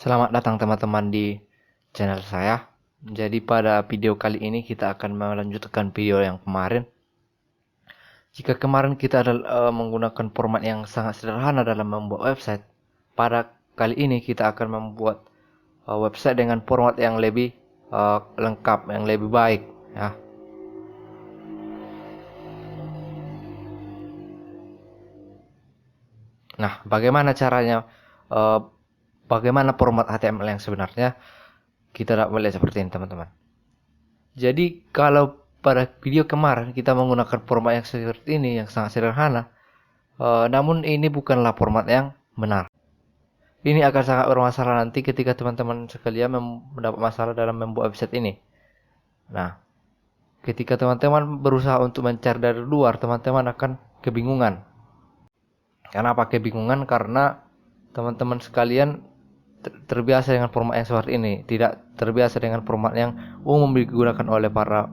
Selamat datang teman-teman di channel saya. Jadi pada video kali ini kita akan melanjutkan video yang kemarin. Jika kemarin kita adalah menggunakan format yang sangat sederhana dalam membuat website, pada kali ini kita akan membuat website dengan format yang lebih lengkap, yang lebih baik, ya. Nah, bagaimana caranya? eh, Bagaimana format HTML yang sebenarnya? Kita dapat melihat seperti ini, teman-teman. Jadi kalau pada video kemarin kita menggunakan format yang seperti ini, yang sangat sederhana, namun ini bukanlah format yang benar. Ini akan sangat bermasalah nanti ketika teman-teman sekalian mendapat masalah dalam membuat website ini. Nah, ketika teman-teman berusaha untuk mencari dari luar, teman-teman akan kebingungan. Kenapa kebingungan? Karena teman-teman sekalian terbiasa dengan format yang seperti ini, tidak terbiasa dengan format yang umum digunakan oleh para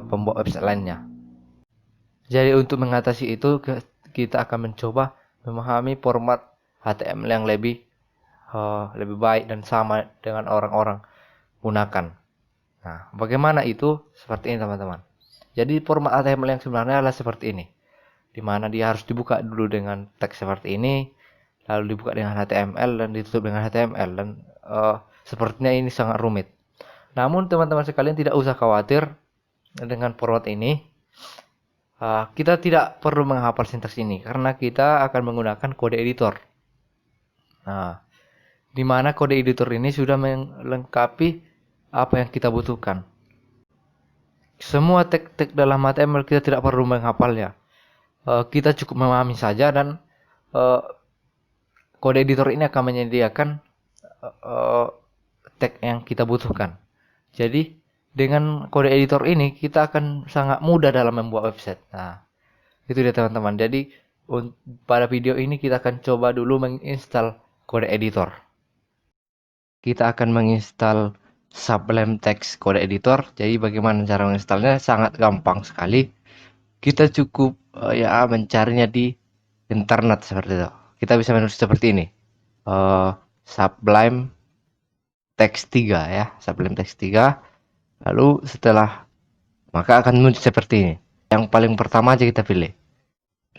pembuat website lainnya. Jadi untuk mengatasi itu kita akan mencoba memahami format HTML yang lebih baik dan sama dengan orang-orang gunakan. Nah, bagaimana itu? Seperti ini, teman-teman. Jadi format HTML yang sebenarnya adalah seperti ini, di mana dia harus dibuka dulu dengan teks seperti ini, lalu dibuka dengan HTML dan ditutup dengan HTML, dan sepertinya ini sangat rumit. Namun teman-teman sekalian tidak usah khawatir dengan format ini. Kita tidak perlu menghafal sintaks ini karena kita akan menggunakan kode editor. Nah, di mana kode editor ini sudah melengkapi apa yang kita butuhkan. Semua tag-tag dalam HTML kita tidak perlu menghafalnya. Kita cukup memahami saja, dan kode editor ini akan menyediakan tag yang kita butuhkan. Jadi dengan kode editor ini kita akan sangat mudah dalam membuat website. Nah, itu dia teman-teman. Jadi pada video ini kita akan coba dulu menginstal kode editor. Kita akan menginstal Sublime Text Code Editor. Jadi bagaimana cara menginstalnya? Sangat gampang sekali. Kita cukup mencarinya di internet seperti itu. Kita bisa menulis seperti ini. Sublime Text 3 ya, Sublime Text 3. Lalu setelah maka akan muncul seperti ini. Yang paling pertama aja kita pilih.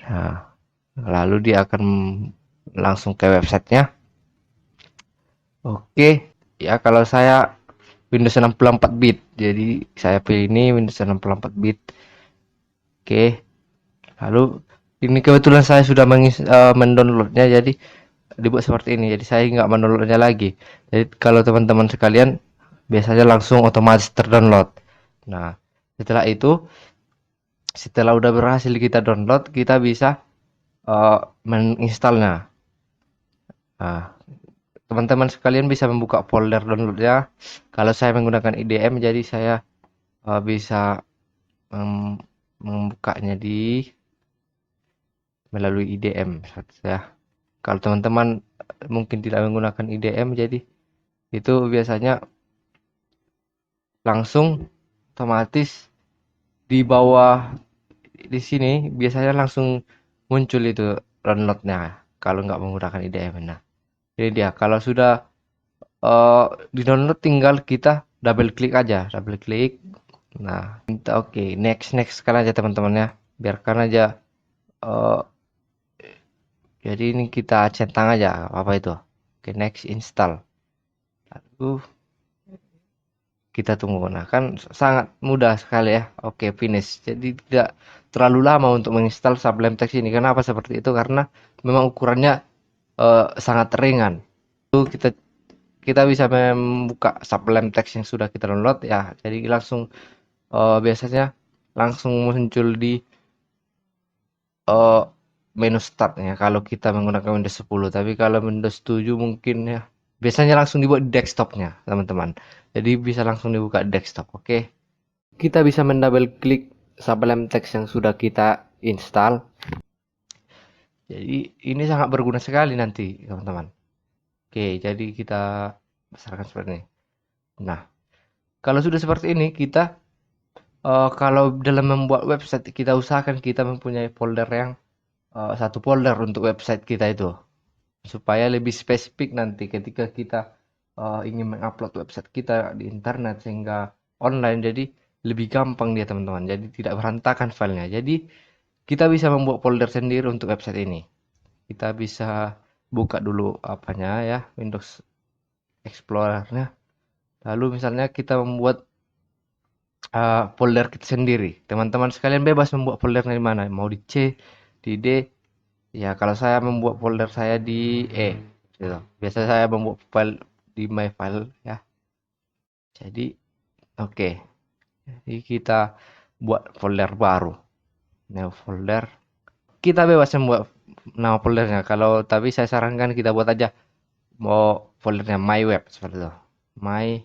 Nah, lalu dia akan langsung ke websitenya. Oke, ya kalau saya Windows 64 bit, jadi saya pilih ini Windows 64 bit. Oke, lalu ini kebetulan saya sudah mendownloadnya, jadi dibuat seperti ini. Jadi saya nggak mendownloadnya lagi. Jadi kalau teman-teman sekalian biasanya langsung otomatis terdownload. Nah, setelah itu, setelah udah berhasil kita download, kita bisa menginstalnya. Nah, teman-teman sekalian bisa membuka folder downloadnya. Kalau saya menggunakan IDM, jadi saya bisa membukanya melalui IDM ya. Kalau teman-teman mungkin tidak menggunakan IDM, jadi itu biasanya langsung otomatis di bawah di sini biasanya langsung muncul itu downloadnya kalau nggak menggunakan IDM. Nah, jadi dia kalau sudah di download tinggal kita double klik aja, double klik. Nah, minta oke, next sekarang aja teman-teman ya. Biarkan aja eh, jadi ini kita centang aja apa itu. Oke, next install. Lalu kita tunggu. Nah, kan sangat mudah sekali ya. Oke, finish. Jadi tidak terlalu lama untuk menginstal Sublime Text ini. Kenapa seperti itu? Karena memang ukurannya sangat ringan. Itu kita bisa membuka Sublime Text yang sudah kita download ya. Jadi langsung biasanya langsung muncul di menu start ya kalau kita menggunakan Windows 10. Tapi kalau Windows 7 mungkin ya biasanya langsung dibuat di desktopnya teman-teman. Jadi bisa langsung dibuka di desktop. Oke, kita bisa mendouble klik Sublime Text yang sudah kita install. Jadi ini sangat berguna sekali nanti teman-teman. Oke, jadi kita besarkan seperti ini. Nah, kalau sudah seperti ini kita kalau dalam membuat website kita usahakan kita mempunyai folder yang satu folder untuk website kita itu supaya lebih spesifik nanti ketika kita ingin mengupload website kita di internet sehingga online, jadi lebih gampang dia teman-teman, jadi tidak berantakan filenya. Jadi kita bisa membuat folder sendiri untuk website ini. Kita bisa buka dulu apanya ya, Windows Explorer-nya. Lalu misalnya kita membuat folder kita sendiri. Teman-teman sekalian bebas membuat foldernya di mana, mau di C, di D. Ya kalau saya membuat folder saya di E gitu. Biasa saya membuat file di my file ya. Jadi oke. Jadi kita buat folder baru. New folder. Kita bebas membuat nama foldernya. Kalau tapi saya sarankan kita buat aja mau foldernya my web seperti itu. My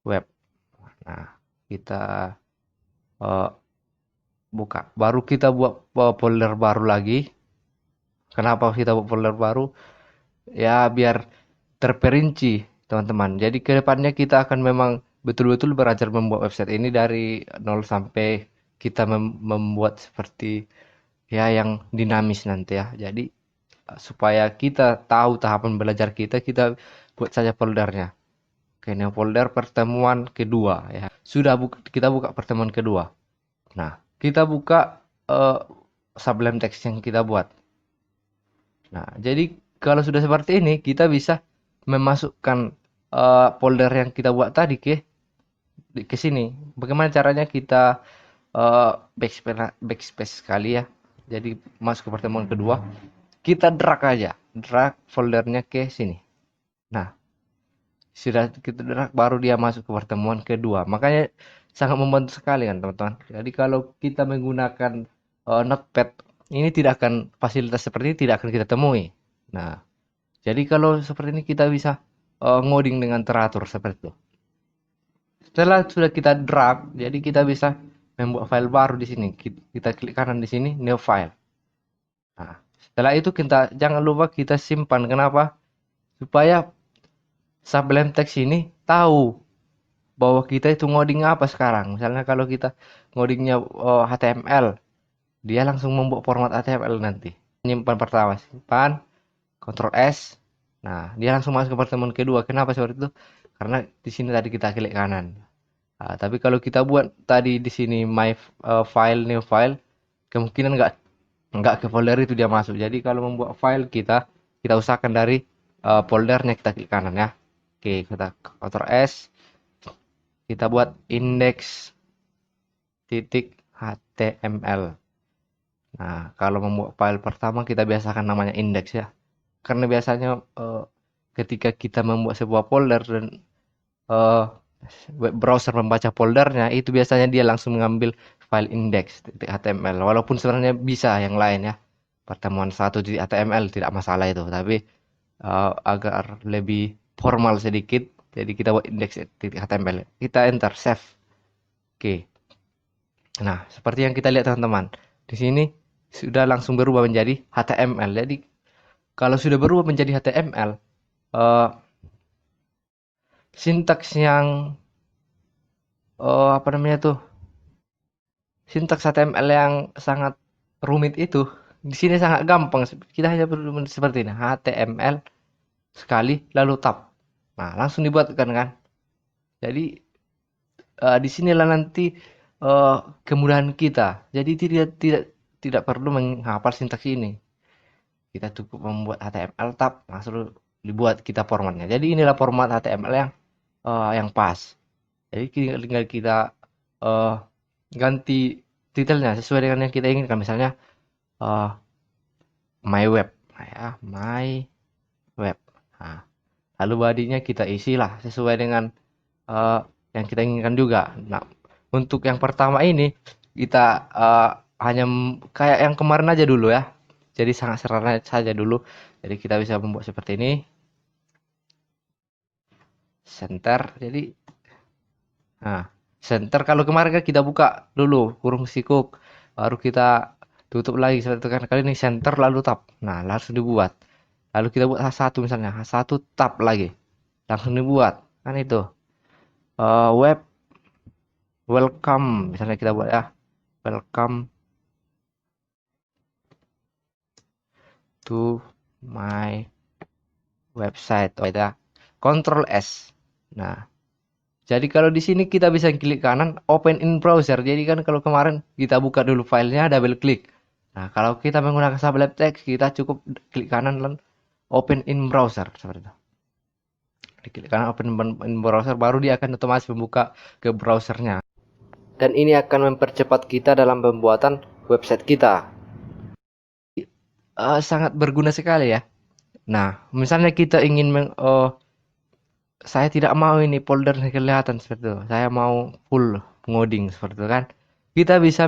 web. Nah, kita eh, buka. Baru kita buat folder baru lagi. Kenapa kita buat folder baru? Ya biar terperinci teman-teman. Jadi kedepannya kita akan memang betul-betul belajar membuat website ini dari nol sampai kita membuat seperti ya yang dinamis nanti ya. Jadi supaya kita tahu tahapan belajar kita, kita buat saja foldernya. Oke, ini folder pertemuan kedua ya. Sudah kita buka pertemuan kedua. Nah, kita buka sublime text yang kita buat. Nah, jadi kalau sudah seperti ini, kita bisa memasukkan folder yang kita buat tadi ke sini. Bagaimana caranya kita backspace sekali ya. Jadi masuk ke pertemuan kedua, kita drag aja, drag foldernya ke sini. Nah, sudah kita drag baru dia masuk ke pertemuan kedua. Makanya sangat membantu sekali kan teman-teman. Jadi kalau kita menggunakan Notepad, ini tidak akan fasilitas seperti ini tidak akan kita temui. Nah, jadi kalau seperti ini kita bisa ngoding dengan teratur seperti itu. Setelah sudah kita drag, jadi kita bisa membuat file baru di sini. Kita klik kanan di sini, new file. Nah, setelah itu kita jangan lupa kita simpan. Kenapa? Supaya Sublime Text ini tahu bahwa kita itu ngoding apa sekarang. Misalnya kalau kita ngodingnya HTML, dia langsung membuat format HTML nanti. Simpan pertama, simpan, Ctrl S. Nah, dia langsung masuk ke pertemuan kedua. Kenapa seperti itu? Karena di sini tadi kita klik kanan. Nah, tapi kalau kita buat tadi di sini my file new file, kemungkinan nggak ke folder itu dia masuk. Jadi kalau membuat file kita usahakan dari foldernya kita klik kanan ya. Oke, kita Ctrl S, kita buat index titik HTML. Nah, kalau membuat file pertama kita biasakan namanya index ya. Karena biasanya ketika kita membuat sebuah folder dan eh, web browser membaca foldernya, itu biasanya dia langsung mengambil file index.html. Walaupun sebenarnya bisa yang lain ya. Pertemuan satu di HTML tidak masalah itu, tapi agar lebih formal sedikit, jadi kita buat index.html. Kita enter save. Oke. Nah, seperti yang kita lihat teman-teman. Di sini sudah langsung berubah menjadi HTML. Jadi kalau sudah berubah menjadi HTML, sintaks yang apa namanya tuh? Sintaks HTML yang sangat rumit itu di sini sangat gampang. Kita hanya perlu seperti ini, HTML sekali lalu tab. Nah, langsung dibuatkan kan. Jadi di sinilah nanti kemudahan kita. Jadi tidak perlu menghafal sintaks ini. Kita cukup membuat HTML tab, langsung dibuat kita formatnya. Jadi inilah format HTML yang pas. Jadi tinggal kita uh, ganti titelnya sesuai dengan yang kita inginkan. Misalnya uh, my web, nah, ya my web. Nah, lalu bodinya kita isilah sesuai dengan uh, yang kita inginkan juga. Nah, untuk yang pertama ini kita hanya kayak yang kemarin aja dulu ya. Jadi sangat sederhana saja dulu. Jadi kita bisa membuat seperti ini. Center. Jadi nah, center kalau kemarin kan kita buka dulu kurung sikuk, baru kita tutup lagi seperti itu kan. Kali ini center lalu tab. Nah, langsung dibuat. Lalu kita buat H1 misalnya, H1 tab lagi. Langsung dibuat. Kan itu. Web welcome misalnya kita buat ya. Welcome to my website. Oh, ya. Ctrl S. Nah, jadi kalau di sini kita bisa klik kanan, open in browser. Jadi kan kalau kemarin kita buka dulu filenya, double klik. Nah, kalau kita menggunakan Sublime Text, kita cukup klik kanan dan open in browser seperti itu. Diklik kanan open in browser, baru dia akan otomatis membuka ke browsernya. Dan ini akan mempercepat kita dalam pembuatan website kita. Sangat berguna sekali ya. Nah, misalnya kita ingin saya tidak mau ini folder kelihatan seperti itu. Saya mau full ngoding seperti itu kan. Kita bisa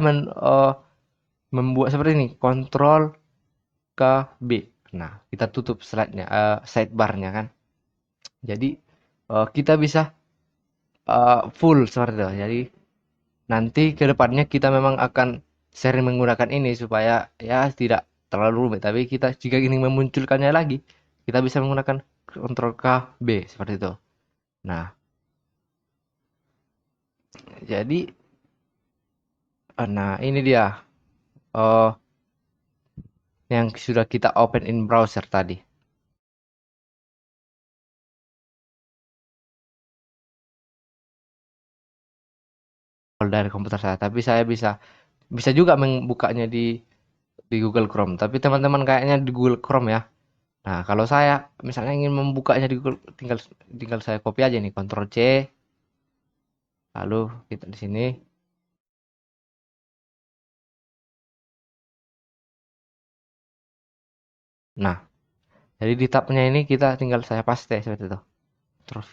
membuat seperti ini, Ctrl k B. Nah, kita tutup slide-nya, sidebar-nya kan. Jadi kita bisa full seperti itu. Jadi nanti ke depannya kita memang akan sering menggunakan ini supaya ya tidak terlalu rumit. Tapi kita jika ingin memunculkannya lagi, kita bisa menggunakan Ctrl k B seperti itu. Nah, jadi ini dia yang sudah kita open in browser tadi. Dari komputer saya, tapi saya bisa juga membukanya di Google Chrome. Tapi teman-teman kayaknya di Google Chrome ya. Nah, kalau saya misalnya ingin membukanya di Google, tinggal saya copy aja nih, Ctrl C. Lalu kita di sini. Nah, jadi di tabnya ini kita tinggal saya paste seperti itu. Ctrl V.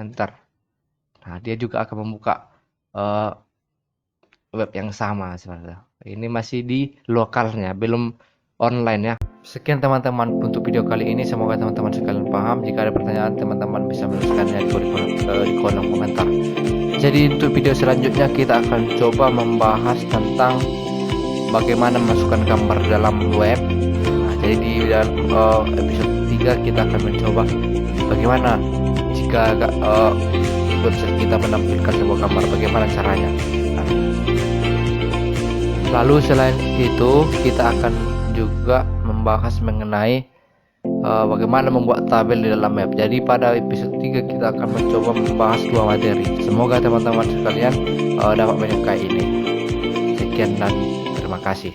Enter. Nah, dia juga akan membuka web yang sama seperti itu. Ini masih di lokalnya, belum online ya. Sekian teman-teman untuk video kali ini, semoga teman-teman sekalian paham. Jika ada pertanyaan, teman-teman bisa menuliskannya di kolom komentar. Jadi untuk video selanjutnya kita akan coba membahas tentang bagaimana memasukkan gambar dalam web. Nah, jadi di episode 3 kita akan mencoba bagaimana jika website kita menampilkan sebuah gambar, bagaimana caranya. Lalu selain itu kita akan juga membahas mengenai bagaimana membuat tabel di dalam web. Jadi pada episode 3 kita akan mencoba membahas 2 materi. Semoga teman-teman sekalian dapat menyukai ini. Sekian dan terima kasih.